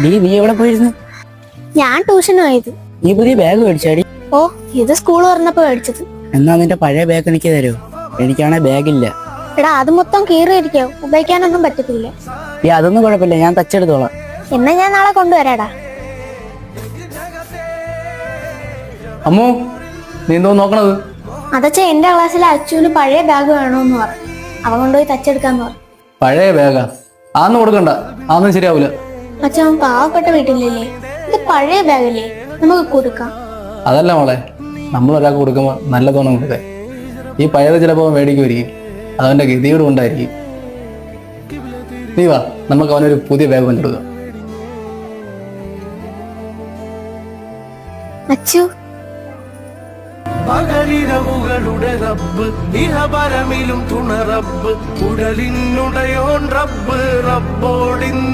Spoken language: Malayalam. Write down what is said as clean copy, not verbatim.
നീ എവിടെ പോയിരുന്നു? ഞാൻ ട്യൂഷന് പോയത്. നീ പുതിയ ബാഗ് മേടിച്ചാടി? ഓ, ഇത് സ്കൂൾ തുറന്നപ്പോ മേടിച്ചത്. എന്നാ നിന്റെ പഴയ ബാഗ് എനിക്ക് തരുമോ? എനിക്കാണെ ബാഗില്ല. എടാ, അത് മൊത്തം കീറിയിരിക്കോ, ഉപയോഗിക്കാനൊന്നും പറ്റത്തില്ല. അതൊന്നും കുഴപ്പമില്ല, ഞാൻ തച്ചെടുത്തോളാം. എന്നാ ഞാൻ നാളെ കൊണ്ടുവരാടാ. അമ്മു, നീ എന്തോ നോക്കണത്? അതച്ഛ, എന്റെ ക്ലാസ്സിലെ അച്ചുവിന് പഴയ ബാഗ് വേണോന്ന് പറഞ്ഞു. അവൻ കൊണ്ടുപോയി തച്ചെടുക്കാന്ന് പറഞ്ഞു. പഴയ ബാഗാ? ആന്ന് കൊടുക്കണ്ട, ആന്നും ശരിയാവൂല. അച്ഛൻ അവൻ പാവപ്പെട്ട വീട്ടിലല്ലേ, ഇത് പഴയ ബാഗല്ലേ, നമുക്ക് കൊടുക്കാം. അതല്ല മോളെ, നമ്മൾ ഒരാൾക്ക് കൊടുക്കുമ്പോൾ നല്ല തോണം കൊടുത്തേ. ഈ പഴയത് ചിലപ്പോൾ മേടിക്കുമായിരിക്കും, അതവൻ്റെ ഗതിയോട് കൊണ്ടായിരിക്കും. നീ വാ, നമുക്ക് അവനൊരു പുതിയ ബാഗ് കൊണ്ടെടുക്കാം. അച്ചു, പകലിരവുകളുടെ റബ്ബ്, ഇഹപരമിലും തുണ റബ്ബ്, ഉടലിനുടയോൻ റബ്ബ്, റബ്ബോടിന്ന്